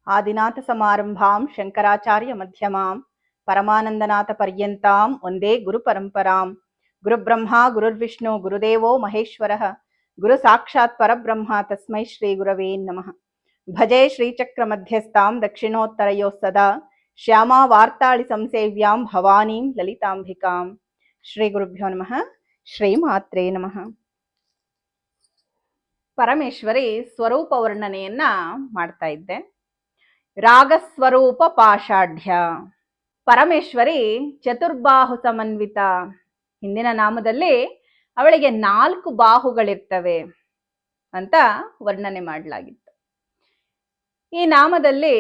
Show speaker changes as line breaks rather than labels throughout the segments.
ಆದಿನಾಥ ಸಮಾರಂಭಾಂ ಶಂಕರಾಚಾರ್ಯ ಮಧ್ಯಮಾಂ ಪರಮಾನಂದನಾಥ ಪರ್ಯಂತಾಂ ಒಂದೇ ಗುರು ಪರಂಪರಾಂ. ಗುರುಬ್ರಹ್ಮ ಗುರುರ್ವಿಷ್ಣು ಗುರುದೇವೋ ಮಹೇಶ್ವರಃ ಗುರು ಸಾಕ್ಷಾತ್ ಪರಬ್ರಹ್ಮ ತಸ್ಮೈ ಶ್ರೀ ಗುರವೇ ನಮಃ. ಭಜೆ ಶ್ರೀಚಕ್ರ ಮಧ್ಯಸ್ಥಾಂ ದಕ್ಷಿಣೋತ್ತರಯೋ ಸದಾ ಶ್ಯಾಮಾ ವಾರ್ತಾಳಿ ಸಂಸೇವ್ಯಾಂ ಭವಾನೀಂ ಲಲಿತಾಂಬಿಕಾಂ. ಶ್ರೀ ಗುರುಭ್ಯೋ ನಮಃ. ಶ್ರೀ ಮಾತ್ರೇ ನಮಃ. ಪರಮೇಶ್ವರಿ ಸ್ವರೂಪ ವರ್ಣನೆಯನ್ನ ಮಾಡ್ತಾ ಇದ್ದೆ. ರಾಗಸ್ವರೂಪ ಪಾಷಾಢ್ಯ. ಪರಮೇಶ್ವರಿ ಚತುರ್ಬಾಹು ಸಮನ್ವಿತ. ಹಿಂದಿನ ನಾಮದಲ್ಲಿ ಅವಳಿಗೆ 4 ಬಾಹುಗಳಿರ್ತವೆ ಅಂತ ವರ್ಣನೆ ಮಾಡಲಾಗಿತ್ತು. ಈ ನಾಮದಲ್ಲಿ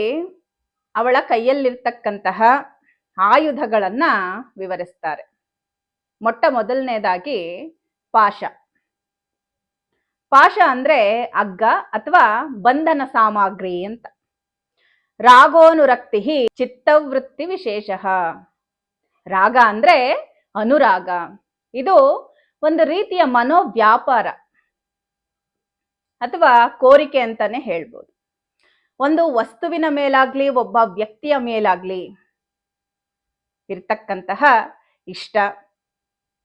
ಅವಳ ಕೈಯಲ್ಲಿರ್ತಕ್ಕಂತಹ ಆಯುಧಗಳನ್ನ ವಿವರಿಸ್ತಾರೆ. ಮೊಟ್ಟ ಮೊದಲನೇದಾಗಿ ಪಾಶ. ಪಾಶ ಅಂದ್ರೆ ಹಗ್ಗ ಅಥವಾ ಬಂಧನ ಸಾಮಗ್ರಿ ಅಂತ. ರಾಗೋನುರಕ್ತಿ ಚಿತ್ತವೃತ್ತಿ ವಿಶೇಷ. ರಾಗ ಅಂದ್ರೆ ಅನುರಾಗ. ಇದು ಒಂದು ರೀತಿಯ ಮನೋವ್ಯಾಪಾರ ಅಥವಾ ಕೋರಿಕೆ ಅಂತಾನೆ ಹೇಳ್ಬೋದು. ಒಂದು ವಸ್ತುವಿನ ಮೇಲಾಗ್ಲಿ ಒಬ್ಬ ವ್ಯಕ್ತಿಯ ಮೇಲಾಗ್ಲಿ ಇರ್ತಕ್ಕಂತಹ ಇಷ್ಟ,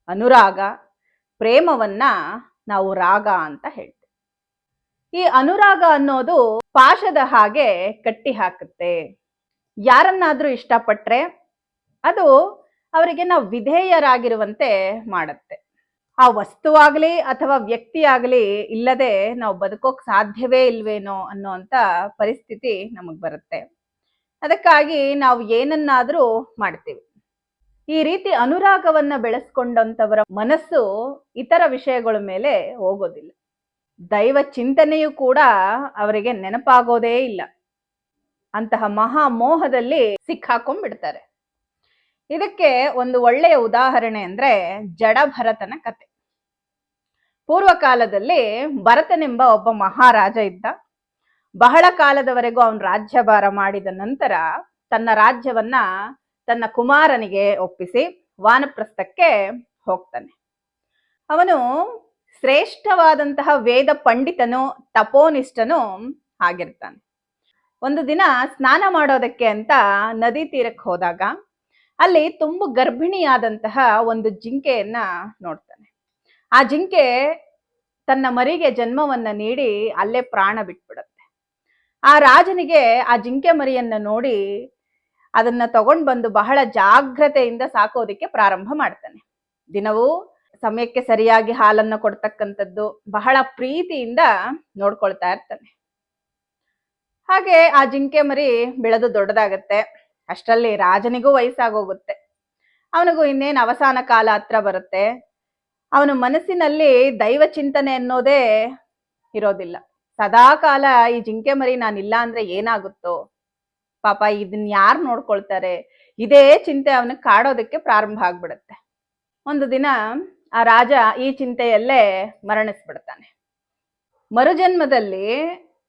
ಅನುರಾಗ, ಪ್ರೇಮವನ್ನ ನಾವು ರಾಗ ಅಂತ ಹೇಳ್ತೀವಿ. ಈ ಅನುರಾಗ ಅನ್ನೋದು ಪಾಶದ ಹಾಗೆ ಕಟ್ಟಿ ಹಾಕುತ್ತೆ. ಯಾರನ್ನಾದ್ರೂ ಇಷ್ಟಪಟ್ರೆ ಅದು ಅವರಿಗೆ ನಾವು ವಿಧೇಯರಾಗಿರುವಂತೆ ಮಾಡುತ್ತೆ. ಆ ವಸ್ತುವಾಗ್ಲಿ ಅಥವಾ ವ್ಯಕ್ತಿ ಆಗ್ಲಿ ಇಲ್ಲದೆ ನಾವು ಬದುಕೋಕ್ ಸಾಧ್ಯವೇ ಇಲ್ವೇನೋ ಅನ್ನೋಂಥ ಪರಿಸ್ಥಿತಿ ನಮಗ್ ಬರುತ್ತೆ. ಅದಕ್ಕಾಗಿ ನಾವು ಏನನ್ನಾದ್ರೂ ಮಾಡ್ತೀವಿ. ಈ ರೀತಿ ಅನುರಾಗವನ್ನ ಬೆಳೆಸ್ಕೊಂಡಂತವರ ಮನಸ್ಸು ಇತರ ವಿಷಯಗಳ ಮೇಲೆ ಹೋಗೋದಿಲ್ಲ. ದೈವ ಚಿಂತನೆಯೂ ಕೂಡ ಅವರಿಗೆ ನೆನಪಾಗೋದೇ ಇಲ್ಲ. ಅಂತಹ ಮಹಾಮೋಹದಲ್ಲಿ ಸಿಕ್ಕಾಕೊಂಡ್ಬಿಡ್ತಾರೆ. ಇದಕ್ಕೆ ಒಂದು ಒಳ್ಳೆಯ ಉದಾಹರಣೆ ಅಂದ್ರೆ ಜಡಭರತನ ಕತೆ. ಪೂರ್ವಕಾಲದಲ್ಲಿ ಭರತನೆಂಬ ಒಬ್ಬ ಮಹಾರಾಜ ಇದ್ದ. ಬಹಳ ಕಾಲದವರೆಗೂ ಅವನು ರಾಜ್ಯಭಾರ ಮಾಡಿದ ನಂತರ ತನ್ನ ರಾಜ್ಯವನ್ನ ತನ್ನ ಕುಮಾರನಿಗೆ ಒಪ್ಪಿಸಿ ವಾನಪ್ರಸ್ಥಕ್ಕೆ ಹೋಗ್ತಾನೆ. ಅವನು ಶ್ರೇಷ್ಠವಾದಂತಹ ವೇದ ಪಂಡಿತನು, ತಪೋನಿಷ್ಠನು ಆಗಿರ್ತಾನೆ. ಒಂದು ದಿನ ಸ್ನಾನ ಮಾಡೋದಕ್ಕೆ ಅಂತ ನದಿ ತೀರಕ್ಕೆ ಹೋದಾಗ ಅಲ್ಲಿ ತುಂಬು ಗರ್ಭಿಣಿಯಾದಂತಹ ಒಂದು ಜಿಂಕೆಯನ್ನ ನೋಡ್ತಾನೆ. ಆ ಜಿಂಕೆ ತನ್ನ ಮರಿಗೆ ಜನ್ಮವನ್ನ ನೀಡಿ ಅಲ್ಲೇ ಪ್ರಾಣ ಬಿಟ್ಬಿಡುತ್ತೆ. ಆ ರಾಜನಿಗೆ ಆ ಜಿಂಕೆ ಮರಿಯನ್ನ ನೋಡಿ ಅದನ್ನ ತಗೊಂಡು ಬಂದು ಬಹಳ ಜಾಗ್ರತೆಯಿಂದ ಸಾಕೋದಿಕ್ಕೆ ಪ್ರಾರಂಭ ಮಾಡ್ತಾನೆ. ದಿನವೂ ಸಮಯಕ್ಕೆ ಸರಿಯಾಗಿ ಹಾಲನ್ನ ಕೊಡ್ತಕ್ಕಂಥದ್ದು, ಬಹಳ ಪ್ರೀತಿಯಿಂದ ನೋಡ್ಕೊಳ್ತಾ ಇರ್ತಾನೆ. ಹಾಗೆ ಆ ಜಿಂಕೆ ಮರಿ ಬೆಳೆದು ದೊಡ್ಡದಾಗತ್ತೆ. ಅಷ್ಟರಲ್ಲಿ ರಾಜನಿಗೂ ವಯಸ್ಸಾಗೋಗುತ್ತೆ. ಅವನಿಗೂ ಇನ್ನೇನು ಅವಸಾನ ಕಾಲ ಹತ್ರ ಬರುತ್ತೆ. ಅವನ ಮನಸ್ಸಿನಲ್ಲಿ ದೈವ ಚಿಂತನೆ ಅನ್ನೋದೇ ಇರೋದಿಲ್ಲ. ಸದಾ ಕಾಲ ಈ ಜಿಂಕೆ ಮರಿ ನಾನಿಲ್ಲ ಅಂದ್ರೆ ಏನಾಗುತ್ತೋ, ಪಾಪ ಇದನ್ನ ಯಾರು ನೋಡ್ಕೊಳ್ತಾರೆ, ಇದೇ ಚಿಂತೆ ಅವನಿಗೆ ಕಾಡೋದಕ್ಕೆ ಪ್ರಾರಂಭ ಆಗ್ಬಿಡುತ್ತೆ. ಒಂದು ದಿನ ಆ ರಾಜ ಈ ಚಿಂತೆಯಲ್ಲೇ ಮರಣಿಸ್ಬಿಡ್ತಾನೆ. ಮರುಜನ್ಮದಲ್ಲಿ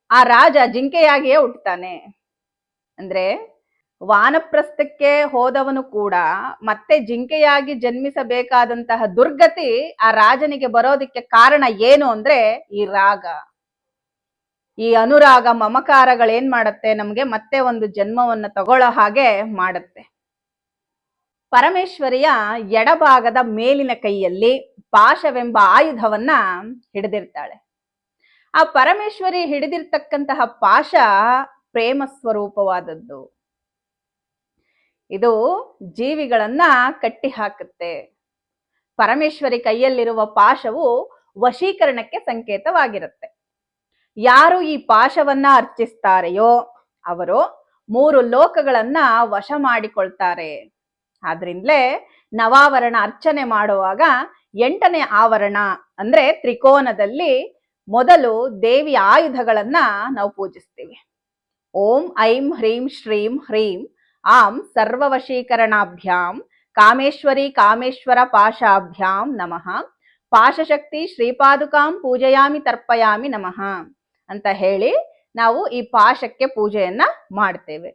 ಆ ರಾಜ ಜಿಂಕೆಯಾಗಿಯೇ ಹುಟ್ಟುತ್ತಾನೆ. ಅಂದ್ರೆ ವಾನಪ್ರಸ್ಥಕ್ಕೆ ಹೋದವನು ಕೂಡ ಮತ್ತೆ ಜಿಂಕೆಯಾಗಿ ಜನ್ಮಿಸಬೇಕಾದಂತಹ ದುರ್ಗತಿ ಆ ರಾಜನಿಗೆ ಬರೋದಕ್ಕೆ ಕಾರಣ ಏನು ಅಂದ್ರೆ ಈ ರಾಗ, ಈ ಅನುರಾಗ, ಮಮಕಾರಗಳೇನ್ ಮಾಡತ್ತೆ, ನಮ್ಗೆ ಮತ್ತೆ ಒಂದು ಜನ್ಮವನ್ನ ತಗೊಳ್ಳೋ ಹಾಗೆ ಮಾಡತ್ತೆ. ಪರಮೇಶ್ವರಿಯ ಎಡಭಾಗದ ಮೇಲಿನ ಕೈಯಲ್ಲಿ ಪಾಶವೆಂಬ ಆಯುಧವನ್ನ ಹಿಡಿದಿರ್ತಾಳೆ. ಆ ಪರಮೇಶ್ವರಿ ಹಿಡಿದಿರ್ತಕ್ಕಂತಹ ಪಾಶ ಪ್ರೇಮ ಸ್ವರೂಪವಾದದ್ದು. ಇದು ಜೀವಿಗಳನ್ನ ಕಟ್ಟಿ ಹಾಕುತ್ತೆ. ಪರಮೇಶ್ವರಿ ಕೈಯಲ್ಲಿರುವ ಪಾಶವು ವಶೀಕರಣಕ್ಕೆ ಸಂಕೇತವಾಗಿರುತ್ತೆ. ಯಾರು ಈ ಪಾಶವನ್ನ ಅರ್ಚಿಸ್ತಾರೆಯೋ ಅವರು 3 ಲೋಕಗಳನ್ನ ವಶ ಮಾಡಿಕೊಳ್ತಾರೆ. ಆದ್ರಿಂದಲೇ ನವಾವರಣ ಅರ್ಚನೆ ಮಾಡುವಾಗ 8ನೇ ಆವರಣ ಅಂದ್ರೆ ತ್ರಿಕೋನದಲ್ಲಿ ಮೊದಲು ದೇವಿ ಆಯುಧಗಳನ್ನ ನಾವು ಪೂಜಿಸ್ತೀವಿ. ಓಂ ಐಂ ಹ್ರೀಂ ಶ್ರೀಂ ಹ್ರೀಂ ಆಂ ಸರ್ವವಶೀಕರಣಾಭ್ಯಾಂ ಕಾಮೇಶ್ವರಿ ಕಾಮೇಶ್ವರ ಪಾಶಾಭ್ಯಾಂ ನಮಃ ಪಾಶಶಕ್ತಿ ಶ್ರೀಪಾದುಕಾಂ ಪೂಜೆಯಾಮಿ ತರ್ಪಯಾಮಿ ನಮಃ ಅಂತ ಹೇಳಿ ನಾವು ಈ ಪಾಶಕ್ಕೆ ಪೂಜೆಯನ್ನ ಮಾಡ್ತೇವೆ.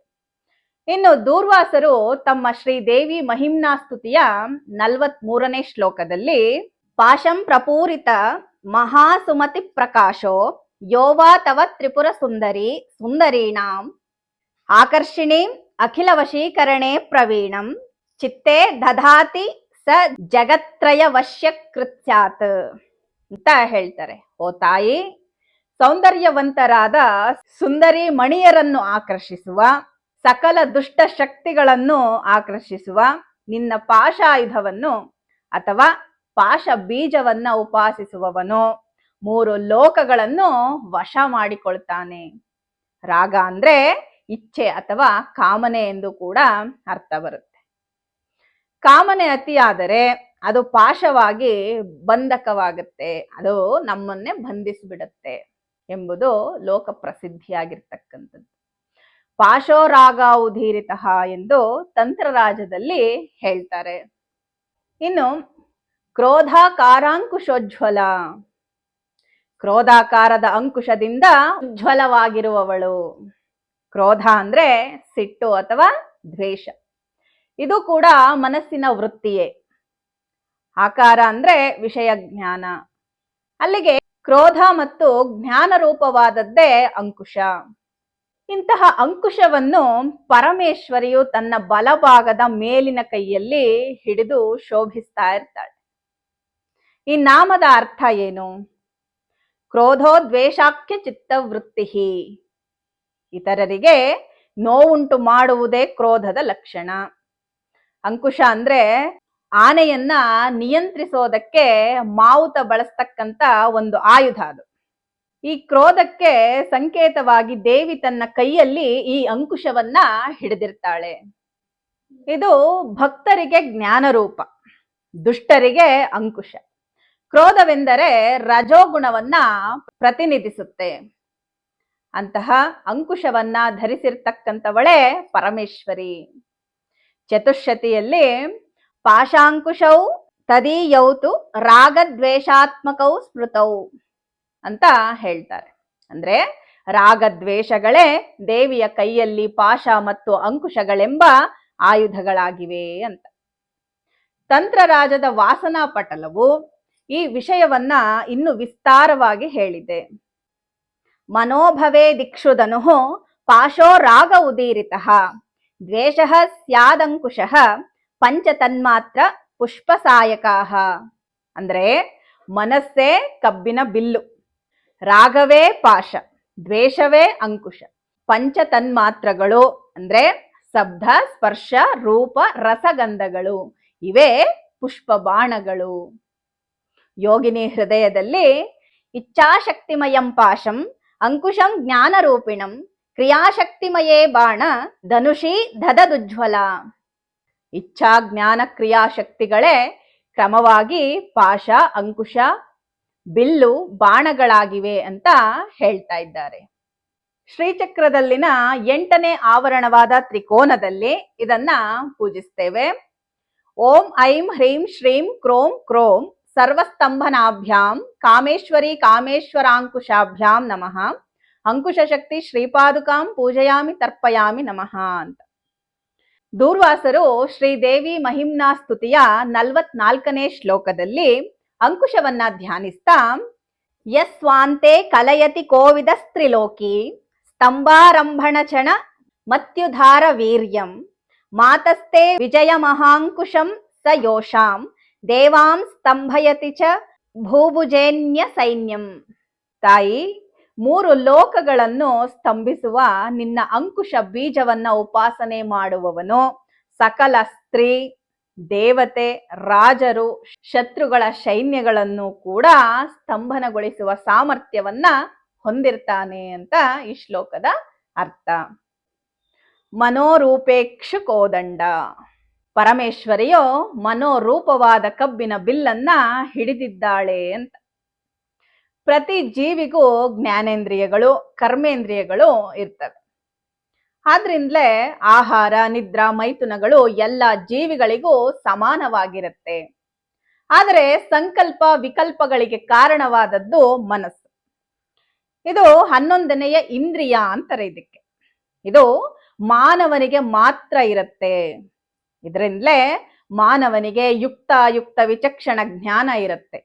ಇನ್ನು ದೂರ್ವಾಸರು ತಮ್ಮ ಶ್ರೀದೇವಿ ಮಹಿಮ್ನಾ ಸ್ತುತಿಯ 43ನೇ ಶ್ಲೋಕದಲ್ಲಿ ಪಾಶಂ ಪ್ರಪೂರಿತ ಮಹಾಸುಮತಿ ಪ್ರಕಾಶೋ ಯೋವಾ ತವ ತ್ರಿಪುರ ಸುಂದರಿ ಸುಂದರೀಣಾಂ ಆಕರ್ಷಿಣೀಂ ಅಖಿಲ ವಶೀಕರಣೆ ಪ್ರವೀಣಂ ಚಿತ್ತೆ ದಧಾತಿ ಸ ಜಗತ್ರಯ ವಶ್ಯಕೃತ್ಯಾತ್ ಅಂತ ಹೇಳ್ತಾರೆ. ಓ ತಾಯಿ, ಸೌಂದರ್ಯವಂತರಾದ ಸುಂದರಿ ಮಣಿಯರನ್ನು ಆಕರ್ಷಿಸುವ, ಸಕಲ ದುಷ್ಟ ಶಕ್ತಿಗಳನ್ನು ಆಕರ್ಷಿಸುವ ನಿನ್ನ ಪಾಶಾಯುಧವನ್ನು ಅಥವಾ ಪಾಶ ಬೀಜವನ್ನ ಉಪಾಸಿಸುವವನು 3 ಲೋಕಗಳನ್ನು ವಶ ಮಾಡಿಕೊಳ್ತಾನೆ. ರಾಗ ಅಂದ್ರೆ ಇಚ್ಛೆ ಅಥವಾ ಕಾಮನೆ ಎಂದು ಕೂಡ ಅರ್ಥ ಬರುತ್ತೆ. ಕಾಮನೆ ಅತಿಯಾದರೆ ಅದು ಪಾಶವಾಗಿ ಬಂಧಕವಾಗುತ್ತೆ, ಅದು ನಮ್ಮನ್ನೇ ಬಂಧಿಸಿಬಿಡುತ್ತೆ ಎಂಬುದು ಲೋಕ ಪ್ರಸಿದ್ಧಿಯಾಗಿರ್ತಕ್ಕಂಥದ್ದು. ಪಾಶೋ ರಾಗ ಉದೀರಿತ ಎಂದು ತಂತ್ರರಾಜದಲ್ಲಿ ಹೇಳ್ತಾರೆ. ಇನ್ನು ಕ್ರೋಧಾಕಾರಾಂಕುಶೋಜ್ವಲ, ಕ್ರೋಧಾಕಾರದ ಅಂಕುಶದಿಂದ ಉಜ್ವಲವಾಗಿರುವವಳು. ಕ್ರೋಧ ಅಂದ್ರೆ ಸಿಟ್ಟು ಅಥವಾ ದ್ವೇಷ, ಇದು ಕೂಡ ಮನಸ್ಸಿನ ವೃತ್ತಿಯೇ. ಆಕಾರ ಅಂದ್ರೆ ವಿಷಯ ಜ್ಞಾನ. ಅಲ್ಲಿಗೆ ಕ್ರೋಧ ಮತ್ತು ಜ್ಞಾನ ರೂಪವಾದದ್ದೇ ಅಂಕುಶ. ಇಂತಹ ಅಂಕುಶವನ್ನು ಪರಮೇಶ್ವರಿಯು ತನ್ನ ಬಲಭಾಗದ ಮೇಲಿನ ಕೈಯಲ್ಲಿ ಹಿಡಿದು ಶೋಭಿಸ್ತಾ ಇರ್ತಾಳೆ. ಈ ನಾಮದ ಅರ್ಥ ಏನು? ಕ್ರೋಧೋ ದ್ವೇಷಾಖ್ಯ ಚಿತ್ತವೃತ್ತಿ. ಇತರರಿಗೆ ನೋವುಂಟು ಮಾಡುವುದೇ ಕ್ರೋಧದ ಲಕ್ಷಣ. ಅಂಕುಶ ಅಂದ್ರೆ ಆನೆಯನ್ನ ನಿಯಂತ್ರಿಸೋದಕ್ಕೆ ಮಾವುತ ಬಳಸ್ತಕ್ಕಂತ ಒಂದು ಆಯುಧ. ಅದು ಈ ಕ್ರೋಧಕ್ಕೆ ಸಂಕೇತವಾಗಿ ದೇವಿ ತನ್ನ ಕೈಯಲ್ಲಿ ಈ ಅಂಕುಶವನ್ನ ಹಿಡಿದಿರ್ತಾಳೆ. ಇದು ಭಕ್ತರಿಗೆ ಜ್ಞಾನ ರೂಪ, ದುಷ್ಟರಿಗೆ ಅಂಕುಶ. ಕ್ರೋಧವೆಂದರೆ ರಜೋಗುಣವನ್ನ ಪ್ರತಿನಿಧಿಸುತ್ತೆ. ಅಂತಹ ಅಂಕುಶವನ್ನ ಧರಿಸಿರ್ತಕ್ಕಂಥವಳೇ ಪರಮೇಶ್ವರಿ. ಚತುಶ್ಶತಿಯಲ್ಲಿ ಪಾಶಾಂಕುಶೌ ತದೀಯೌತು ರಾಗದ್ವೇಷಾತ್ಮಕೌ ಸ್ಮೃತೌ ಅಂತ ಹೇಳ್ತಾರೆ. ಅಂದ್ರೆ ರಾಗದ್ವೇಷಗಳೇ ದೇವಿಯ ಕೈಯಲ್ಲಿ ಪಾಶ ಮತ್ತು ಅಂಕುಶಗಳೆಂಬ ಆಯುಧಗಳಾಗಿವೆ ಅಂತ. ತಂತ್ರರಾಜದ ವಾಸನಾ ಪಟಲವು ಈ ವಿಷಯವನ್ನ ಇನ್ನು ವಿಸ್ತಾರವಾಗಿ ಹೇಳಿದೆ. ಮನೋಭವೇ ದಿಕ್ಷುಧನು ಪಾಶೋ ರಾಗ ಉದೀರಿತ ದ್ವೇಷ ಸ್ಯಾದಂಕುಶ ಪಂಚತನ್ಮಾತ್ರ ಪುಷ್ಪಸಾಯಕಾಹ. ಅಂದ್ರೆ ಮನಸ್ಸೇ ಕಬ್ಬಿನ ಬಿಲ್ಲು, ರಾಗವೇ ಪಾಶ, ದ್ವೇಷವೇ ಅಂಕುಶ, ಪಂಚತನ್ಮಾತ್ರಗಳು ಅಂದ್ರೆ ಶಬ್ದ ಸ್ಪರ್ಶ ರೂಪ ರಸಗಂಧಗಳು ಇವೇ ಪುಷ್ಪ ಬಾಣಗಳು. ಯೋಗಿನಿ ಹೃದಯದಲ್ಲಿ ಇಚ್ಛಾಶಕ್ತಿಮಯಂ ಪಾಶಂ ಅಂಕುಶಂ ಜ್ಞಾನರೂಪಿಣಂ ಕ್ರಿಯಾಶಕ್ತಿಮಯೇ ಬಾಣ ಧನುಷಿ ದದದುಜ್ವಲ. ಇಚ್ಛಾ ಜ್ಞಾನ ಕ್ರಿಯಾಶಕ್ತಿಗಳೇ ಕ್ರಮವಾಗಿ ಪಾಶ, ಅಂಕುಶ, ಬಿಲ್ಲು, ಬಾಣಗಳಾಗಿವೆ ಅಂತ ಹೇಳ್ತಾ ಇದ್ದಾರೆ. ಶ್ರೀಚಕ್ರದಲ್ಲಿನ 8ನೇ ಆವರಣವಾದ ತ್ರಿಕೋನದಲ್ಲಿ ಇದನ್ನ ಪೂಜಿಸ್ತೇವೆ. ಓಂ ಐಂ ಹ್ರೀಂ ಶ್ರೀಂ ಕ್ರೋಂ ಕ್ರೋಂ ಸರ್ವಸ್ತಂಭನಾಭ್ಯಾಂ ಕಾಮೇಶ್ವರಿ ಕಾಮೇಶ್ವರಾಂಕುಶಾಭ್ಯಾಂ ನಮಃ ಅಂಕುಶ ಶಕ್ತಿ ಶ್ರೀಪಾದುಕಾಂ ಪೂಜಯಾಮಿ ತರ್ಪಯಾಮಿ ನಮಃ ಅಂತ. ದೂರ್ವಾಸರು ಶ್ರೀದೇವಿ ಮಹಿಮ್ನಾ ಸ್ತುತಿಯ 44ನೇ ಶ್ಲೋಕದಲ್ಲಿ ಅಂಕುಶವನ್ನ ಧ್ಯಾನಿಸ್ತಾ ಯಸ್ವಾಂತೆ ಕಲಯತಿ ಕೋವಿದ ಸ್ತ್ರಿಲೋಕಿ ಸ್ತಂಭಾರಂಭಣ ಚಣ ಮತ್ಯುಧಾರ ವೀರ್ಯಂ ಮಾತಸ್ತೆ ವಿಜಯ ಮಹಾಂಕುಶಂ ಸ ಯೋಷಾಂ ದೇವಾಂ ಸ್ತಂಭಯತಿ ಚ ಭೂಭುಜೇನ್ಯ ಸೈನ್ಯಂ. ತಾಯಿ, 3 ಲೋಕಗಳನ್ನು ಸ್ತಂಭಿಸುವ ನಿನ್ನ ಅಂಕುಶ ಬೀಜವನ್ನ ಉಪಾಸನೆ ಮಾಡುವವನು ಸಕಲ ಸ್ತ್ರೀ, ದೇವತೆ, ರಾಜರು, ಶತ್ರುಗಳ ಸೈನ್ಯಗಳನ್ನು ಕೂಡ ಸ್ತಂಭನಗೊಳಿಸುವ ಸಾಮರ್ಥ್ಯವನ್ನ ಹೊಂದಿರ್ತಾನೆ ಅಂತ ಈ ಶ್ಲೋಕದ ಅರ್ಥ. ಮನೋರೂಪೇಕ್ಷು ಕೋದಂಡ. ಪರಮೇಶ್ವರಿಯು ಮನೋರೂಪವಾದ ಕಬ್ಬಿನ ಬಿಲ್ಲನ್ನ ಹಿಡಿದಿದ್ದಾಳೆ ಅಂತ. ಪ್ರತಿ ಜೀವಿಗೂ ಜ್ಞಾನೇಂದ್ರಿಯಗಳು, ಕರ್ಮೇಂದ್ರಿಯಗಳು ಇರ್ತವೆ. ಆದ್ರಿಂದಲೇ ಆಹಾರ, ನಿದ್ರಾ, ಮೈಥುನಗಳು ಎಲ್ಲ ಜೀವಿಗಳಿಗೂ ಸಮಾನವಾಗಿರುತ್ತೆ. ಆದರೆ ಸಂಕಲ್ಪ ವಿಕಲ್ಪಗಳಿಗೆ ಕಾರಣವಾದದ್ದು ಮನಸ್ಸು. ಇದು 11ನೆಯ ಇಂದ್ರಿಯ ಅಂತಾರೆ ಇದಕ್ಕೆ. ಇದು ಮಾನವನಿಗೆ ಮಾತ್ರ ಇರುತ್ತೆ. ಇದರಿಂದಲೇ ಮಾನವನಿಗೆ ಯುಕ್ತ ವಿಚಕ್ಷಣ ಜ್ಞಾನ ಇರುತ್ತೆ.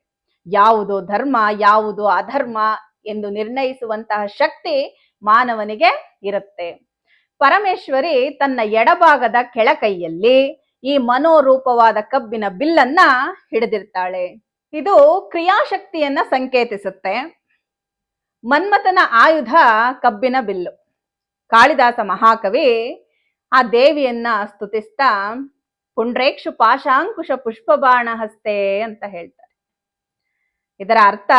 ಯಾವುದು ಧರ್ಮ, ಯಾವುದು ಅಧರ್ಮ ಎಂದು ನಿರ್ಣಯಿಸುವಂತಹ ಶಕ್ತಿ ಮಾನವನಿಗೆ ಇರುತ್ತೆ. ಪರಮೇಶ್ವರಿ ತನ್ನ ಎಡಭಾಗದ ಕೆಳಕೈಯಲ್ಲಿ ಈ ಮನೋರೂಪವಾದ ಕಬ್ಬಿನ ಬಿಲ್ಲನ್ನ ಹಿಡಿದಿರ್ತಾಳೆ. ಇದು ಕ್ರಿಯಾಶಕ್ತಿಯನ್ನ ಸಂಕೇತಿಸುತ್ತೆ. ಮನ್ಮಥನ ಆಯುಧ ಕಬ್ಬಿನ ಬಿಲ್ಲು. ಕಾಳಿದಾಸ ಮಹಾಕವಿ ಆ ದೇವಿಯನ್ನ ಸ್ತುತಿಸ್ತಾ ಪುಂಡ್ರೇಕ್ಷು ಪಾಶಾಂಕುಶ ಪುಷ್ಪಬಾಣ ಹಸ್ತೆ ಅಂತ ಹೇಳ್ತಾರೆ. ಇದರ ಅರ್ಥ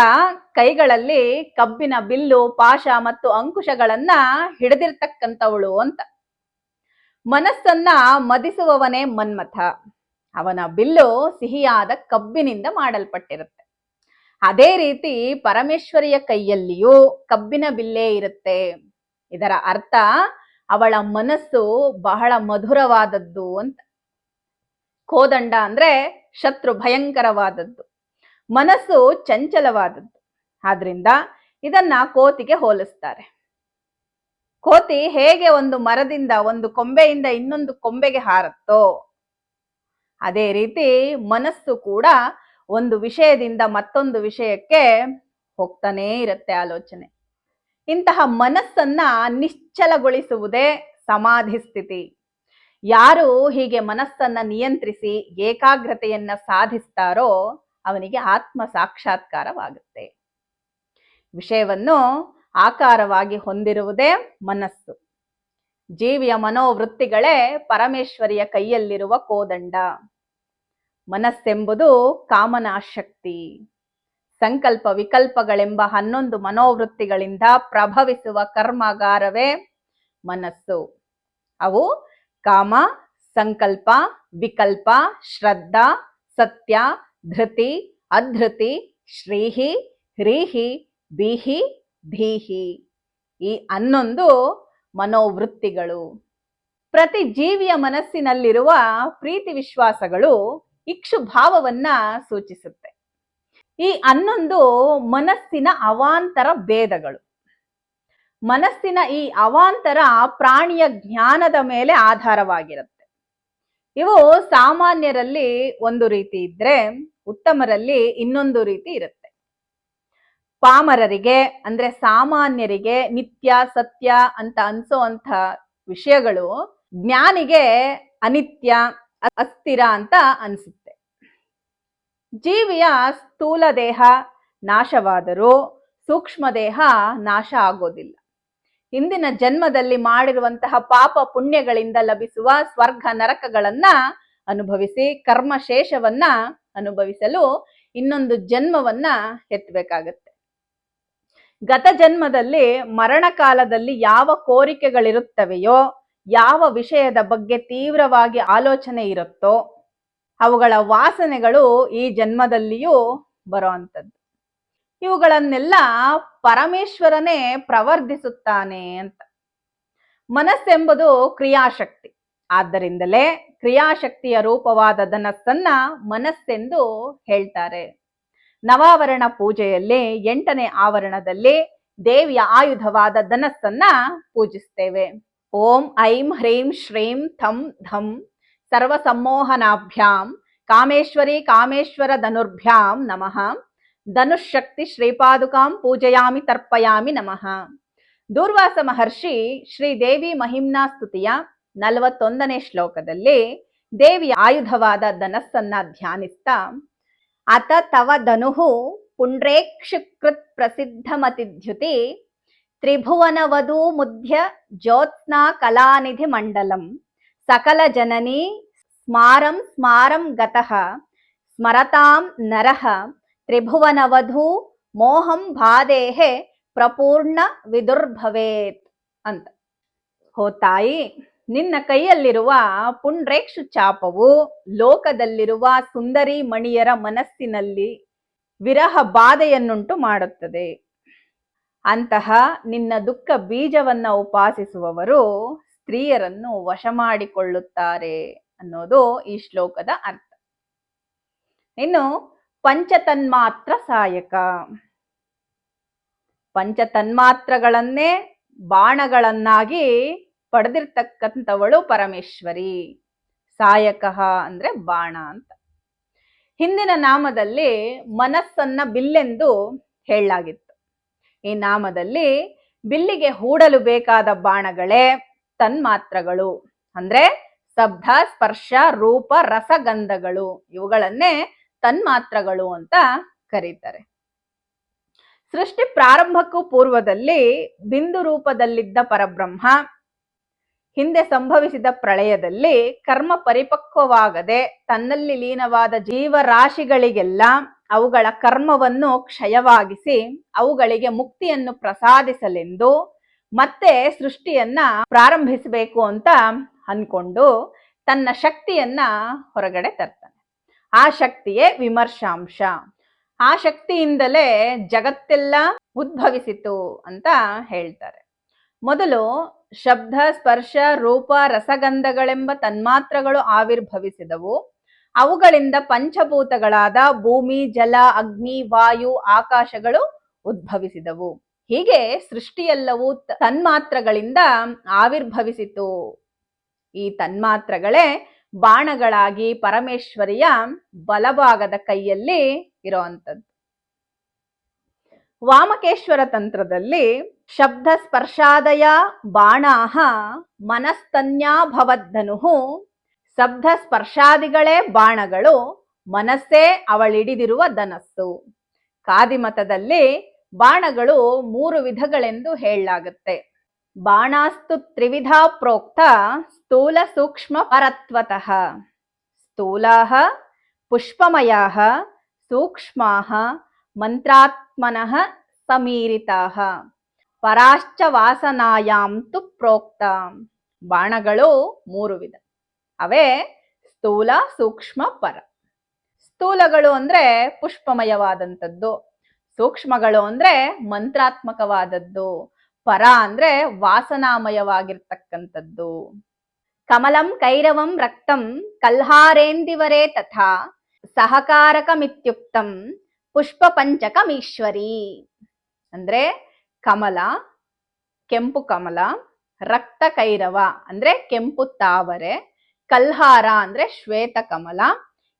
ಕೈಗಳಲ್ಲಿ ಕಬ್ಬಿನ ಬಿಲ್ಲು, ಪಾಶ ಮತ್ತು ಅಂಕುಶಗಳನ್ನ ಹಿಡಿದಿರ್ತಕ್ಕಂಥವಳು ಅಂತ. ಮನಸ್ಸನ್ನ ಮದಿಸುವವನೇ ಮನ್ಮಥ. ಅವನ ಬಿಲ್ಲು ಸಿಹಿಯಾದ ಕಬ್ಬಿನಿಂದ ಮಾಡಲ್ಪಟ್ಟಿರುತ್ತೆ. ಅದೇ ರೀತಿ ಪರಮೇಶ್ವರಿಯ ಕೈಯಲ್ಲಿಯೂ ಕಬ್ಬಿನ ಬಿಲ್ಲೇ ಇರುತ್ತೆ. ಇದರ ಅರ್ಥ ಅವಳ ಮನಸ್ಸು ಬಹಳ ಮಧುರವಾದದ್ದು ಅಂತ. ಕೋದಂಡ ಅಂದ್ರೆ ಶತ್ರು ಭಯಂಕರವಾದದ್ದು, ಮನಸ್ಸು ಚಂಚಲವಾದದ್ದು. ಆದ್ರಿಂದ ಇದನ್ನ ಕೋತಿಗೆ ಹೋಲಿಸ್ತಾರೆ. ಕೋತಿ ಹೇಗೆ ಒಂದು ಮರದಿಂದ, ಒಂದು ಕೊಂಬೆಯಿಂದ ಇನ್ನೊಂದು ಕೊಂಬೆಗೆ ಹಾರತ್ತೋ, ಅದೇ ರೀತಿ ಮನಸ್ಸು ಕೂಡ ಒಂದು ವಿಷಯದಿಂದ ಮತ್ತೊಂದು ವಿಷಯಕ್ಕೆ ಹೋಗ್ತಾನೇ ಇರುತ್ತೆ ಆಲೋಚನೆ. ಇಂತಹ ಮನಸ್ಸನ್ನ ನಿಶ್ಚಲಗೊಳಿಸುವುದೇ ಸಮಾಧಿ ಸ್ಥಿತಿ. ಯಾರು ಹೀಗೆ ಮನಸ್ಸನ್ನ ನಿಯಂತ್ರಿಸಿ ಏಕಾಗ್ರತೆಯನ್ನ ಸಾಧಿಸ್ತಾರೋ ಅವನಿಗೆ ಆತ್ಮ ಸಾಕ್ಷಾತ್ಕಾರವಾಗುತ್ತೆ. ವಿಷಯವನ್ನು ಆಕಾರವಾಗಿ ಹೊಂದಿರುವುದೇ ಮನಸ್ಸು. ಜೀವಿಯ ಮನೋವೃತ್ತಿಗಳೇ ಪರಮೇಶ್ವರಿಯ ಕೈಯಲ್ಲಿರುವ ಕೋದಂಡ. ಮನಸ್ಸೆಂಬುದು ಕಾಮನಾಶಕ್ತಿ. ಸಂಕಲ್ಪ ವಿಕಲ್ಪಗಳೆಂಬ 11 ಮನೋವೃತ್ತಿಗಳಿಂದ ಪ್ರಭವಿಸುವ ಕರ್ಮಾಗಾರವೇ ಮನಸ್ಸು. ಅವು ಕಾಮ, ಸಂಕಲ್ಪ, ವಿಕಲ್ಪ, ಶ್ರದ್ಧಾ, ಸತ್ಯ, ಧೃತಿ, ಅಧೃತಿ, ಶ್ರೀಹಿ, ಹ್ರೀಹಿ, ಬೀಹಿ, ಧೀಹಿ. ಈ 11 ಮನೋವೃತ್ತಿಗಳು. ಪ್ರತಿ ಜೀವಿಯ ಮನಸ್ಸಿನಲ್ಲಿರುವ ಪ್ರೀತಿ ವಿಶ್ವಾಸಗಳು ಇಕ್ಷು ಭಾವವನ್ನ ಸೂಚಿಸುತ್ತೆ. ಈ 11 ಮನಸ್ಸಿನ ಅವಾಂತರ ಭೇದಗಳು. ಮನಸ್ಸಿನ ಈ ಅವಾಂತರ ಪ್ರಾಣಿಯ ಜ್ಞಾನದ ಮೇಲೆ ಆಧಾರವಾಗಿರುತ್ತೆ. ಇವು ಸಾಮಾನ್ಯರಲ್ಲಿ ಒಂದು ರೀತಿ ಇದ್ರೆ ಉತ್ತಮರಲ್ಲಿ ಇನ್ನೊಂದು ರೀತಿ ಇರುತ್ತೆ. ಪಾಮರರಿಗೆ ಅಂದ್ರೆ ಸಾಮಾನ್ಯರಿಗೆ ನಿತ್ಯ ಸತ್ಯ ಅಂತ ಅನ್ಸೋಂಥ ವಿಷಯಗಳು ಜ್ಞಾನಿಗೆ ಅನಿತ್ಯ, ಅಸ್ಥಿರ ಅಂತ ಅನ್ಸುತ್ತೆ. ಜೀವಿಯ ಸ್ಥೂಲ ದೇಹ ನಾಶವಾದರೂ ಸೂಕ್ಷ್ಮ ದೇಹ ನಾಶ ಆಗೋದಿಲ್ಲ. ಹಿಂದಿನ ಜನ್ಮದಲ್ಲಿ ಮಾಡಿರುವಂತಹ ಪಾಪ ಪುಣ್ಯಗಳಿಂದ ಲಭಿಸುವ ಸ್ವರ್ಗ ನರಕಗಳನ್ನ ಅನುಭವಿಸಿ ಕರ್ಮಶೇಷವನ್ನ ಅನುಭವಿಸಲು ಇನ್ನೊಂದು ಜನ್ಮವನ್ನ ಎತ್ತಬೇಕಾಗತ್ತೆ. ಗತ ಜನ್ಮದಲ್ಲಿ ಮರಣ ಕಾಲದಲ್ಲಿ ಯಾವ ಕೋರಿಕೆಗಳಿರುತ್ತವೆಯೋ, ಯಾವ ವಿಷಯದ ಬಗ್ಗೆ ತೀವ್ರವಾಗಿ ಆಲೋಚನೆ ಇರುತ್ತೋ ಅವುಗಳ ವಾಸನೆಗಳು ಈ ಜನ್ಮದಲ್ಲಿಯೂ ಬರೋ ಅಂಥದ್ದು. ಇವುಗಳನ್ನೆಲ್ಲ ಪರಮೇಶ್ವರನೇ ಪ್ರವರ್ಧಿಸುತ್ತಾನೆ ಅಂತ. ಮನಸ್ಸೆಂಬುದು ಕ್ರಿಯಾಶಕ್ತಿ. ಆದ್ದರಿಂದಲೇ ಕ್ರಿಯಾಶಕ್ತಿಯ ರೂಪವಾದ ಧನಸ್ಸನ್ನ ಮನಸ್ಸೆಂದು ಹೇಳ್ತಾರೆ. ನವಾವರಣ ಪೂಜೆಯಲ್ಲಿ 8ನೇ ಆವರಣದಲ್ಲಿ ದೇವಿಯ ಆಯುಧವಾದ ಧನಸ್ಸನ್ನ ಪೂಜಿಸ್ತೇವೆ. ಓಂ ಐಂ ಹ್ರೀಂ ಶ್ರೀಂ ಥಂ ಧಂ ಸರ್ವ ಸಮ್ಮೋಹನಾಭ್ಯಾಂ ಕಾಮೇಶ್ವರಿ ಕಾಮೇಶ್ವರ ಧನುರ್ಭ್ಯಾಂ ನಮಃ. ಧನುಶಕ್ತಿ ಶ್ರೀಪಾದುಕಾಂ ಪೂಜಯಾಮಿ ತರ್ಪಯಾಮಿ ನಮಃ. ದೂರ್ವಾಸ ಮಹರ್ಷಿ ಶ್ರೀದೇವಿ ಮಹಿಮ್ನಾ ಸ್ತುತಿಯ 41ನೇ ಶ್ಲೋಕದಲ್ಲಿ ದೇವಿಯ ಆಯುಧವಾದ ಧನಸ್ಸನ್ನ ಧ್ಯಾನಿಸ್ತಾ ಅತ ತವ ಧನುಃ ಪುಂಡ್ರೇಕ್ಷುಕೃತ್ ಪ್ರಸಿದ್ಧಮತಿದ್ಯುತಿ ತ್ರಿಭುವನವಧೂ ಮುಧ್ಯ ಜ್ಯೋತ್ಸ್ನಾ ಕಲಾನಿಧಿ ಮಂಡಲಂ ಸಕಲ ಜನನಿ ಸ್ಮಾರಂ ಸ್ಮಾರಂ ಗತಃ ಸ್ಮರತಾಂ ನರಃ ತ್ರಿಭುವನವಧೂ ಮೋಹಂ ಬಾಧೇಹೆ ಪ್ರಪೂರ್ಣ ವಿದುರ್ಭವೇತ್ ಅಂತ. ಹೋ ತಾಯಿ, ನಿನ್ನ ಕೈಯಲ್ಲಿರುವ ಪುಂಡ್ರೇಕ್ಷು ಚಾಪವು ಲೋಕದಲ್ಲಿರುವ ಸುಂದರಿ ಮಣಿಯರ ಮನಸ್ಸಿನಲ್ಲಿ ವಿರಹ ಬಾಧೆಯನ್ನುಂಟು ಮಾಡುತ್ತದೆ. ಅಂತಹ ನಿನ್ನ ದುಃಖ ಬೀಜವನ್ನ ಉಪಾಸಿಸುವವರು ಸ್ತ್ರೀಯರನ್ನು ವಶ ಮಾಡಿಕೊಳ್ಳುತ್ತಾರೆ ಅನ್ನೋದು ಈ ಶ್ಲೋಕದ ಅರ್ಥ. ಇನ್ನು ಪಂಚತನ್ಮಾತ್ರ ಸಾಯಕ. ಪಂಚತನ್ಮಾತ್ರಗಳನ್ನೇ ಬಾಣಗಳನ್ನಾಗಿ ಪಡೆದಿರ್ತಕ್ಕಂಥವಳು ಪರಮೇಶ್ವರಿ. ಸಾಯಕ ಅಂದ್ರೆ ಬಾಣ ಅಂತ. ಹಿಂದಿನ ನಾಮದಲ್ಲಿ ಮನಸ್ಸನ್ನ ಬಿಲ್ಲೆಂದು ಹೇಳಲಾಗಿತ್ತು. ಈ ನಾಮದಲ್ಲಿ ಬಿಲ್ಲಿಗೆ ಹೂಡಲು ಬೇಕಾದ ಬಾಣಗಳೇ ತನ್ಮಾತ್ರಗಳು. ಅಂದ್ರೆ ಶಬ್ದ, ಸ್ಪರ್ಶ, ರೂಪ, ರಸಗಂಧಗಳು ಇವುಗಳನ್ನೇ ತನ್ಮಾತ್ರಗಳು ಅಂತ ಕರೀತಾರೆ. ಸೃಷ್ಟಿ ಪ್ರಾರಂಭಕ್ಕೂ ಪೂರ್ವದಲ್ಲಿ ಬಿಂದು ರೂಪದಲ್ಲಿದ್ದ ಪರಬ್ರಹ್ಮ ಹಿಂದೆ ಸಂಭವಿಸಿದ ಪ್ರಳಯದಲ್ಲಿ ಕರ್ಮ ಪರಿಪಕ್ವವಾಗದೆ ತನ್ನಲ್ಲಿ ಲೀನವಾದ ಜೀವರಾಶಿಗಳಿಗೆಲ್ಲ ಅವುಗಳ ಕರ್ಮವನ್ನು ಕ್ಷಯವಾಗಿಸಿ ಅವುಗಳಿಗೆ ಮುಕ್ತಿಯನ್ನು ಪ್ರಸಾದಿಸಲೆಂದು ಮತ್ತೆ ಸೃಷ್ಟಿಯನ್ನ ಪ್ರಾರಂಭಿಸಬೇಕು ಅಂತ ಅನ್ಕೊಂಡು ತನ್ನ ಶಕ್ತಿಯನ್ನ ಹೊರಗಡೆ ತರ್ತಾನೆ. ಆ ಶಕ್ತಿಯೇ ವಿಮರ್ಶಾಂಶ. ಆ ಶಕ್ತಿಯಿಂದಲೇ ಜಗತ್ತೆಲ್ಲ ಉದ್ಭವಿಸಿತು ಅಂತ ಹೇಳ್ತಾರೆ. ಮೊದಲು ಶಬ್ದ, ಸ್ಪರ್ಶ, ರೂಪ, ರಸಗಂಧಗಳೆಂಬ ತನ್ಮಾತ್ರಗಳು ಆವಿರ್ಭವಿಸಿದವು. ಅವುಗಳಿಂದ ಪಂಚಭೂತಗಳಾದ ಭೂಮಿ, ಜಲ, ಅಗ್ನಿ, ವಾಯು, ಆಕಾಶಗಳು ಉದ್ಭವಿಸಿದವು. ಹೀಗೆ ಸೃಷ್ಟಿಯೆಲ್ಲವೂ ತನ್ಮಾತ್ರಗಳಿಂದ ಆವಿರ್ಭವಿಸಿತು. ಈ ತನ್ಮಾತ್ರಗಳೇ ಬಾಣಗಳಾಗಿ ಪರಮೇಶ್ವರಿಯ ಬಲಭಾಗದ ಕೈಯಲ್ಲಿ ಇರುವಂಥದ್ದು. ವಾಮಕೇಶ್ವರ ತಂತ್ರದಲ್ಲಿ ಶಬ್ದ ಸ್ಪರ್ಶಾದಯ ಬಾಣಾಹ ಮನಸ್ತನ್ಯಾಭವದ್ದನು. ಶಬ್ದ ಸ್ಪರ್ಶಾದಿಗಳೇ ಬಾಣಗಳು, ಮನಸ್ಸೇ ಅವಳಿಡಿದಿರುವ ಧನಸ್ಸು. ಕಾದಿಮತದಲ್ಲಿ ಬಾಣಗಳು 3 ವಿಧಗಳೆಂದು ಹೇಳಲಾಗುತ್ತೆ. ಬಾಣಾಸ್ತು ತ್ರಿವಿಧ ಪ್ರೋಕ್ತ ಸ್ಥೂಲ ಸೂಕ್ಷ್ಮ ಪರತ್ವತಃ. ಸ್ಥೂಲಾಹ ಪುಷ್ಪಮಯಾಹ ಸೂಕ್ಷ್ಮಾಹ ಮಂತ್ರಾತ್ಮನಃ ಸಮೀರಿತಾಹ ಪರಾಶ್ಚ ವಾಸನಾಯಾಂ ತು ಪ್ರೋಕ್ತ. ಬಾಣಗಳು 3 ವಿಧ. ಅವೇ ಸ್ಥೂಲ, ಸೂಕ್ಷ್ಮ, ಪರ. ಸ್ಥೂಲಗಳು ಅಂದ್ರೆ ಪುಷ್ಪಮಯವಾದಂಥದ್ದು, ಸೂಕ್ಷ್ಮಗಳು ಅಂದ್ರೆ ಮಂತ್ರಾತ್ಮಕವಾದದ್ದು, ಪರ ಅಂದ್ರೆ ವಾಸನಾಮಯವಾಗಿರ್ತಕ್ಕಂಥದ್ದು. ಕಮಲಂ ಕೈರವಂ ರಕ್ತಂ ಕಲ್ಹಾರೇಂದಿವರೇ ತಥಾ ಸಹಕಾರಕಮಿತ್ಯುಕ್ತಂ ಪುಷ್ಪ ಪಂಚಕಮೀಶ್ವರಿ. ಅಂದ್ರೆ ಕಮಲ, ಕೆಂಪು ಕಮಲ, ರಕ್ತ ಕೈರವ ಅಂದ್ರೆ ಕೆಂಪು ತಾವರೆ, ಕಲ್ಹಾರ ಅಂದ್ರೆ ಶ್ವೇತ ಕಮಲ,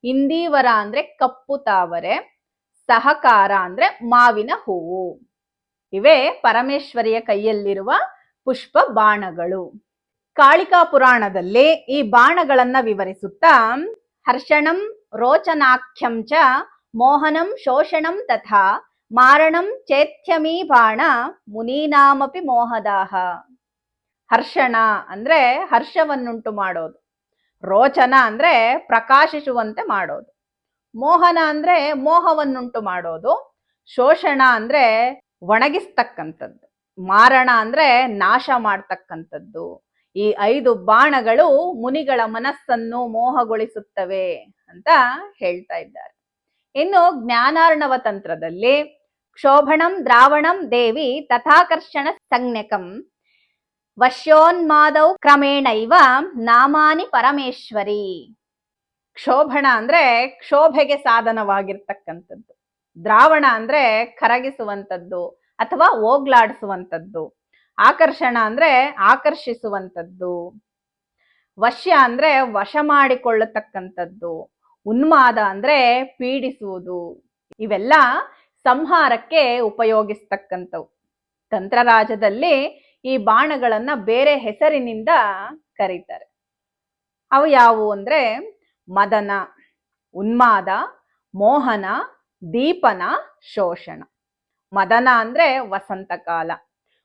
ಇಂದೀವರ ಅಂದ್ರೆ ಕಪ್ಪು ತಾವರೆ, ಸಹಕಾರ ಅಂದ್ರೆ ಮಾವಿನ ಹೂವು. ಇವೇ ಪರಮೇಶ್ವರಿಯ ಕೈಯಲ್ಲಿರುವ ಪುಷ್ಪ ಬಾಣಗಳು. ಕಾಳಿಕಾ ಪುರಾಣದಲ್ಲಿ ಈ ಬಾಣಗಳನ್ನ ವಿವರಿಸುತ್ತಾ ಹರ್ಷಣಂ ರೋಚನಾಖ್ಯಂ ಚ ಮೋಹನಂ ಶೋಷಣಂ ತಥಾ ಮಾರಣಂ ಚೇತ್ಯಮೀ ಬಾಣ ಮುನೀನಾಮಪಿ ಮೋಹದಾಹ. ಹರ್ಷಣ ಅಂದ್ರೆ ಹರ್ಷವನ್ನುಂಟು ಮಾಡೋದು, ರೋಚನ ಅಂದ್ರೆ ಪ್ರಕಾಶಿಸುವಂತೆ ಮಾಡೋದು, ಮೋಹನ ಅಂದ್ರೆ ಮೋಹವನ್ನುಂಟು ಮಾಡೋದು, ಶೋಷಣ ಅಂದ್ರೆ ಒಣಗಿಸ್ತಕ್ಕಂಥದ್ದು, ಮಾರಣ ಅಂದ್ರೆ ನಾಶ ಮಾಡ್ತಕ್ಕಂಥದ್ದು. ಈ 5 ಬಾಣಗಳು ಮುನಿಗಳ ಮನಸ್ಸನ್ನು ಮೋಹಗೊಳಿಸುತ್ತವೆ ಅಂತ ಹೇಳ್ತಾ ಇದ್ದಾರೆ. ಇನ್ನು ಜ್ಞಾನಾರ್ಣವ ತಂತ್ರದಲ್ಲಿ ಕ್ಷೋಭಣಂ ದ್ರಾವಣಂ ದೇವಿ ತಥಾಕರ್ಷಣ ಸಂಜ್ಞಕಂ ವಶ್ಯೋನ್ಮಾದೌ ಕ್ರಮೇಣೈವ ನಾಮಾನಿ ಪರಮೇಶ್ವರಿ. ಕ್ಷೋಭಣ ಅಂದ್ರೆ ಕ್ಷೋಭೆಗೆ ಸಾಧನವಾಗಿರ್ತಕ್ಕಂಥದ್ದು, ದ್ರಾವಣ ಅಂದ್ರೆ ಕರಗಿಸುವಂಥದ್ದು ಅಥವಾ ಹೋಗ್ಲಾಡಿಸುವಂಥದ್ದು, ಆಕರ್ಷಣ ಅಂದ್ರೆ ಆಕರ್ಷಿಸುವಂಥದ್ದು, ವಶ್ಯ ಅಂದ್ರೆ ವಶ ಮಾಡಿಕೊಳ್ಳತಕ್ಕಂಥದ್ದು, ಉನ್ಮಾದ ಅಂದ್ರೆ ಪೀಡಿಸುವುದು. ಇವೆಲ್ಲ ಸಂಹಾರಕ್ಕೆ ಉಪಯೋಗಿಸ್ತಕ್ಕಂಥವು. ತಂತ್ರರಾಜದಲ್ಲಿ ಈ ಬಾಣಗಳನ್ನ ಬೇರೆ ಹೆಸರಿನಿಂದ ಕರೀತಾರೆ. ಅವು ಯಾವುವು ಅಂದ್ರೆ ಮದನ, ಉನ್ಮಾದ, ಮೋಹನ, ದೀಪನ, ಶೋಷಣ. ಮದನ ಅಂದ್ರೆ ವಸಂತಕಾಲ,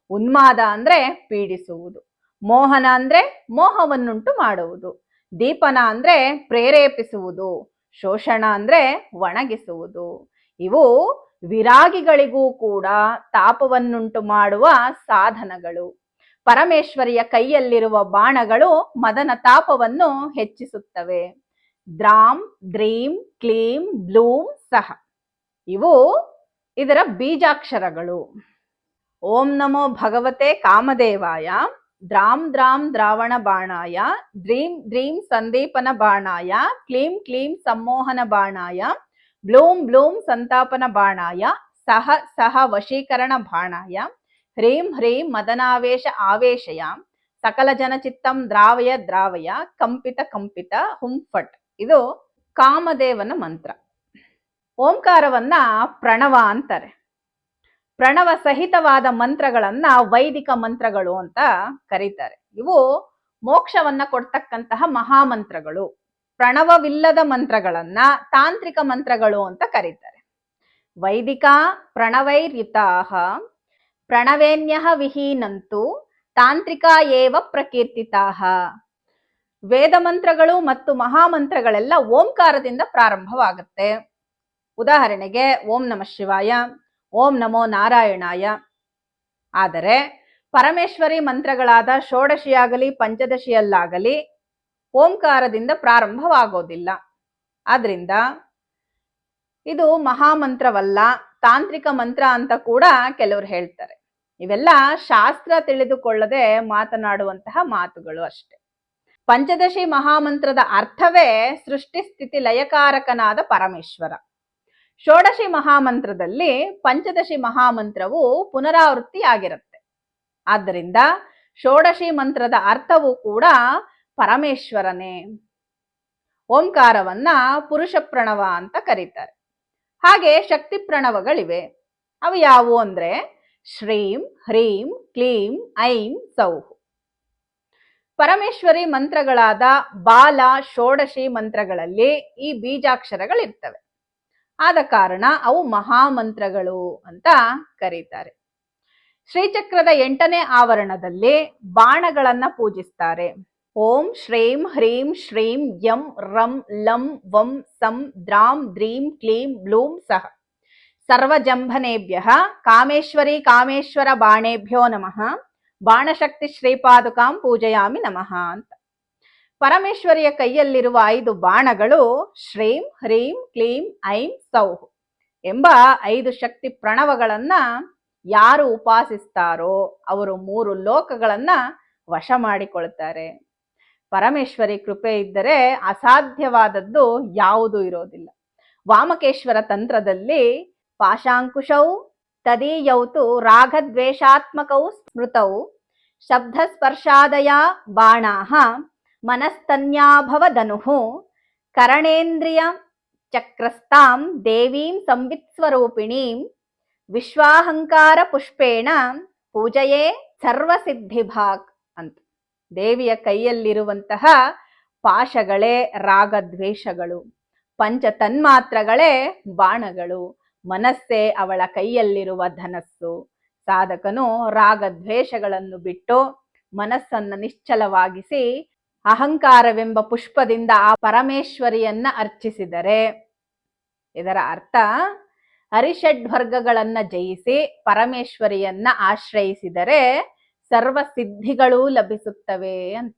ಉನ್ಮಾದ ಅಂದ್ರೆ ಪೀಡಿಸುವುದು, ಮೋಹನ ಅಂದ್ರೆ ಮೋಹವನ್ನುಂಟು ಮಾಡುವುದು, ದೀಪನ ಅಂದ್ರೆ ಪ್ರೇರೇಪಿಸುವುದು, ಶೋಷಣ ಅಂದ್ರೆ ಒಣಗಿಸುವುದು. ಇವು ವಿರಾಗಿಗಳಿಗೂ ಕೂಡ ತಾಪವನ್ನುಂಟು ಮಾಡುವ ಸಾಧನಗಳು. ಪರಮೇಶ್ವರಿಯ ಕೈಯಲ್ಲಿರುವ ಬಾಣಗಳು ಮದನ ತಾಪವನ್ನು ಹೆಚ್ಚಿಸುತ್ತವೆ. ದ್ರಾಂ, ದ್ರೀಂ, ಕ್ಲೀಂ, ಬ್ಲೂಂ, ಸಹ ಇವು ಇದರ ಬೀಜಾಕ್ಷರಗಳು. ಓಂ ನಮೋ ಭಗವತೆ ಕಾಮದೇವಾಯ, ದ್ರಾಂ ದ್ರಾಂ ದ್ರಾವಣ ಬಾಣಾಯ, ದ್ರೀಂ ದ್ರೀಂ ಸಂದೀಪನ ಬಾಣಾಯ, ಕ್ಲೀಂ ಕ್ಲೀಂ ಸಮ್ಮೋಹನ ಬಾಣಾಯ, ಬ್ಲೂಂ ಬ್ಲೂಂ ಸಂತಾಪನ ಬಾಣಾಯ, ಸಹ ಸಹ ವಶೀಕರಣ ಬಾಣಾಯ, ಹ್ರೀಂ ಹ್ರೀಂ ಮದನಾವೇಶ ಆವೇಶಯ, ಸಕಲ ಜನಚಿತ್ತಂ ದ್ರಾವಯ ದ್ರಾವಯ, ಕಂಪಿತ ಕಂಪಿತ ಹುಂಫಟ್. ಇದು ಕಾಮದೇವನ ಮಂತ್ರ. ಓಂಕಾರವನ್ನ ಪ್ರಣವ ಅಂತಾರೆ. ಪ್ರಣವ ಸಹಿತವಾದ ಮಂತ್ರಗಳನ್ನ ವೈದಿಕ ಮಂತ್ರಗಳು ಅಂತ ಕರೀತಾರೆ. ಇವು ಮೋಕ್ಷವನ್ನ ಕೊಡ್ತಕ್ಕಂತಹ ಮಹಾಮಂತ್ರಗಳು. ಪ್ರಣವವಿಲ್ಲದ ಮಂತ್ರಗಳನ್ನ ತಾಂತ್ರಿಕ ಮಂತ್ರಗಳು ಅಂತ ಕರೀತಾರೆ. ವೈದಿಕ ಪ್ರಣವೈರ್ಯುತಾಃ ಪ್ರಣವೇನ್ಯಃ ವಿಹೀನಂತು ತಾಂತ್ರಿಕ ಏವ ಪ್ರಕೀರ್ತಿತಾಃ. ವೇದ ಮಂತ್ರಗಳು ಮತ್ತು ಮಹಾಮಂತ್ರಗಳೆಲ್ಲ ಓಂಕಾರದಿಂದ ಪ್ರಾರಂಭವಾಗುತ್ತೆ. ಉದಾಹರಣೆಗೆ ಓಂ ನಮಃ ಶಿವಾಯ, ಓಂ ನಮೋ ನಾರಾಯಣಾಯ. ಆದರೆ ಪರಮೇಶ್ವರಿ ಮಂತ್ರಗಳಾದ ಷೋಡಶಿಯಾಗಲಿ ಪಂಚದಶಿಯಲ್ಲಾಗಲಿ ಓಂಕಾರದಿಂದ ಪ್ರಾರಂಭವಾಗೋದಿಲ್ಲ. ಆದ್ರಿಂದ ಇದು ಮಹಾಮಂತ್ರವಲ್ಲ, ತಾಂತ್ರಿಕ ಮಂತ್ರ ಅಂತ ಕೂಡ ಕೆಲವರು ಹೇಳ್ತಾರೆ. ಇವೆಲ್ಲ ಶಾಸ್ತ್ರ ತಿಳಿದುಕೊಳ್ಳದೆ ಮಾತನಾಡುವಂತಹ ಮಾತುಗಳು ಅಷ್ಟೆ. ಪಂಚದಶಿ ಮಹಾಮಂತ್ರದ ಅರ್ಥವೇ ಸೃಷ್ಟಿ ಸ್ಥಿತಿ ಲಯಕಾರಕನಾದ ಪರಮೇಶ್ವರ. ಷೋಡಶಿ ಮಹಾಮಂತ್ರದಲ್ಲಿ ಪಂಚದಶಿ ಮಹಾಮಂತ್ರವು ಪುನರಾವೃತ್ತಿಯಾಗಿರುತ್ತೆ. ಆದ್ದರಿಂದ ಷೋಡಶಿ ಮಂತ್ರದ ಅರ್ಥವೂ ಕೂಡ ಪರಮೇಶ್ವರನೇ. ಓಂಕಾರವನ್ನ ಪುರುಷ ಪ್ರಣವ ಅಂತ ಕರೀತಾರೆ. ಹಾಗೆ ಶಕ್ತಿ ಪ್ರಣವಗಳಿವೆ. ಅವು ಯಾವುವು ಅಂದ್ರೆ ಶ್ರೀಂ ಹ್ರೀಂ ಕ್ಲೀಂ ಐಂ ಸೌಃ. ಪರಮೇಶ್ವರಿ ಮಂತ್ರಗಳಾದ ಬಾಲ ಷೋಡಶಿ ಮಂತ್ರಗಳಲ್ಲಿ ಈ ಬೀಜಾಕ್ಷರಗಳಿರ್ತವೆ. ಆದ ಕಾರಣ ಅವು ಮಹಾಮಂತ್ರಗಳು ಅಂತ ಕರೀತಾರೆ. ಶ್ರೀಚಕ್ರದ 8ನೇ ಆವರಣದಲ್ಲಿ ಬಾಣಗಳನ್ನ ಪೂಜಿಸ್ತಾರೆ. ಓಂ ಶ್ರೀಂ ಹ್ರೀಂ ಶ್ರೀಂ ಯಂ ರಂ ಲಂ ವಂ ಸಂ ದ್ರಾಂ ದ್ರೀಂ ಕ್ಲೀಂ ಬ್ಲೂಂ ಸಹ ಸರ್ವಜಂಭನೇಭ್ಯಃ ಕಾಮೇಶ್ವರಿ ಕಾಮೇಶ್ವರ ಬಾಣೇಭ್ಯೋ ನಮಃ ಬಾಣಶಕ್ತಿ ಶ್ರೀಪಾದುಕಾಂ ಪೂಜಯಾಮಿ ನಮಃ ಅಂತ. ಪರಮೇಶ್ವರಿಯ ಕೈಯಲ್ಲಿರುವ 5 ಬಾಣಗಳು ಶ್ರೀಂ ಹ್ರೀಂ ಕ್ಲೀಂ ಐಂ ಸೌಃ ಎಂಬ 5 ಶಕ್ತಿ ಪ್ರಣವಗಳನ್ನ ಯಾರು ಉಪಾಸಿಸ್ತಾರೋ ಅವರು 3 ಲೋಕಗಳನ್ನ ವಶ ಮಾಡಿಕೊಳ್ತಾರೆ. ಪರಮೇಶ್ವರಿ ಕೃಪೆ ಇದ್ದರೆ ಅಸಾಧ್ಯವಾದದ್ದು ಯಾವುದೂ ಇರೋದಿಲ್ಲ. ವಾಮಕೇಶ್ವರ ತಂತ್ರದಲ್ಲಿ ಪಾಶಾಂಕುಶೌ ತದೀಯೌತು ರಾಗದ್ವೇಷಾತ್ಮಕೌ ಸ್ಮೃತೌ ಶಬ್ದಸ್ಪರ್ಶಾದಯ ಬಾಣಾಃ ಮನಸ್ತನ್ಯಾಭವದನುಃ ಕರಣೇಂದ್ರಿಯ ಚಕ್ರಸ್ತಾಂ ದೇವೀಂ ಸಂವಿತ್ಸ್ವರೂಪಿಣೀಂ ವಿಶ್ವಾಹಂಕಾರ ಪುಷ್ಪೇಣ ಪೂಜೆಯೇ ಸರ್ವಸಿದ್ಧಿಭಾಕ್ ಅಂತ. ದೇವಿಯ ಕೈಯಲ್ಲಿರುವಂತಹ ಪಾಶಗಳೇ ರಾಗದ್ವೇಷಗಳು, ಪಂಚ ತನ್ಮಾತ್ರಗಳೇ ಬಾಣಗಳು, ಮನಸ್ಸೇ ಅವಳ ಕೈಯಲ್ಲಿರುವ ಧನಸ್ಸು. ಸಾಧಕನು ರಾಗದ್ವೇಷಗಳನ್ನು ಬಿಟ್ಟು ಮನಸ್ಸನ್ನು ನಿಶ್ಚಲವಾಗಿಸಿ ಅಹಂಕಾರವೆಂಬ ಪುಷ್ಪದಿಂದ ಆ ಪರಮೇಶ್ವರಿಯನ್ನ ಅರ್ಚಿಸಿದರೆ, ಇದರ ಅರ್ಥ ಹರಿಷಡ್ವರ್ಗಗಳನ್ನ ಜಯಿಸಿ ಪರಮೇಶ್ವರಿಯನ್ನ ಆಶ್ರಯಿಸಿದರೆ ಸರ್ವ ಸಿದ್ಧಿಗಳೂ ಲಭಿಸುತ್ತವೆ ಅಂತ.